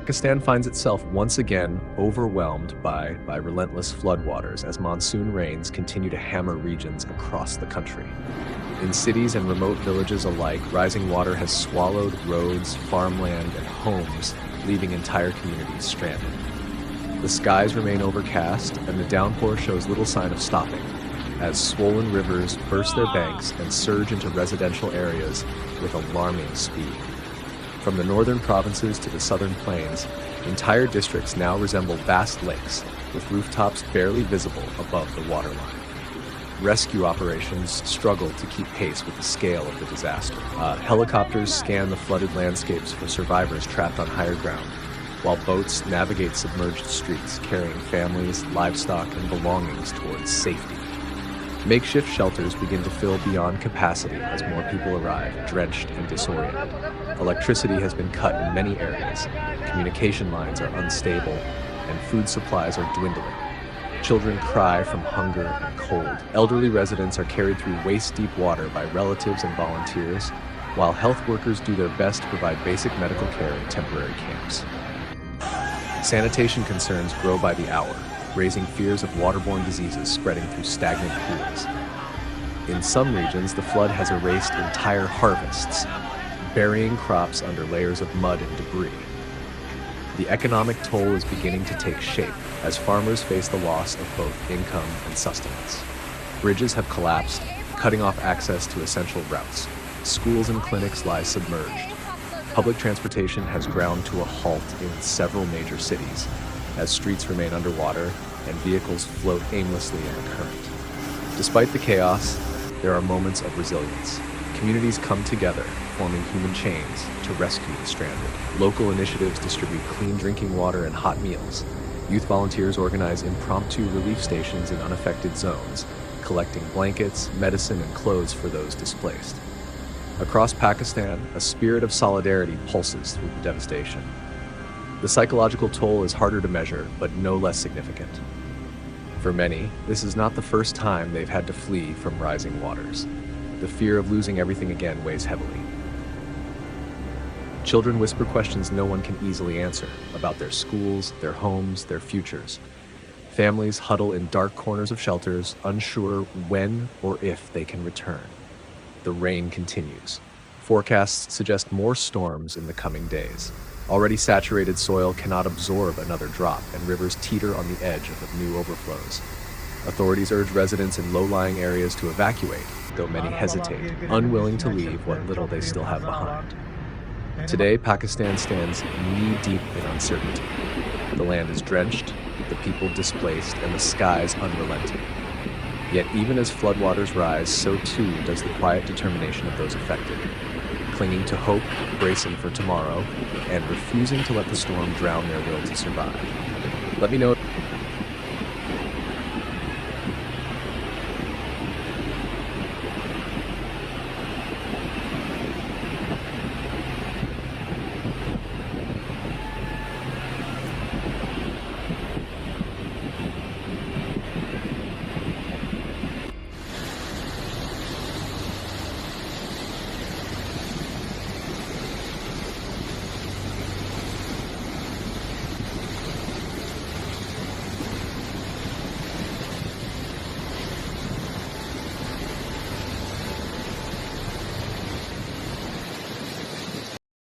Pakistan finds itself once again overwhelmed by relentless floodwaters as monsoon rains continue to hammer regions across the country. In cities and remote villages alike, rising water has swallowed roads, farmland, and homes, leaving entire communities stranded. The skies remain overcast, and the downpour shows little sign of stopping, as swollen rivers burst their banks and surge into residential areas with alarming speed. From the northern provinces to the southern plains, entire districts now resemble vast lakes, with rooftops barely visible above the waterline. Rescue operations struggle to keep pace with the scale of the disaster. Helicopters scan the flooded landscapes for survivors trapped on higher ground, while boats navigate submerged streets carrying families, livestock, and belongings towards safety. Makeshift shelters begin to fill beyond capacity as more people arrive, drenched and disoriented. Electricity has been cut in many areas, communication lines are unstable, and food supplies are dwindling. Children cry from hunger and cold. Elderly residents are carried through waist-deep water by relatives and volunteers, while health workers do their best to provide basic medical care in temporary camps. Sanitation concerns grow by the hour, raising fears of waterborne diseases spreading through stagnant pools. In some regions, the flood has erased entire harvests, burying crops under layers of mud and debris. The economic toll is beginning to take shape as farmers face the loss of both income and sustenance. Bridges have collapsed, cutting off access to essential routes. Schools and clinics lie submerged. Public transportation has ground to a halt in several major cities, as streets remain underwater and vehicles float aimlessly in the current. Despite the chaos, there are moments of resilience. Communities come together, forming human chains to rescue the stranded. Local initiatives distribute clean drinking water and hot meals. Youth volunteers organize impromptu relief stations in unaffected zones, collecting blankets, medicine, and clothes for those displaced. Across Pakistan, a spirit of solidarity pulses through the devastation. The psychological toll is harder to measure, but no less significant. For many, this is not the first time they've had to flee from rising waters. The fear of losing everything again weighs heavily. Children whisper questions no one can easily answer about their schools, their homes, their futures. Families huddle in dark corners of shelters, unsure when or if they can return. The rain continues. Forecasts suggest more storms in the coming days. Already saturated soil cannot absorb another drop, and rivers teeter on the edge of new overflows. Authorities urge residents in low-lying areas to evacuate, though many hesitate, unwilling to leave what little they still have behind. Today, Pakistan stands knee-deep in uncertainty. The land is drenched, the people displaced, and the skies unrelenting. Yet even as floodwaters rise, so too does the quiet determination of those affected, clinging to hope, bracing for tomorrow, and refusing to let the storm drown their will to survive. Let me know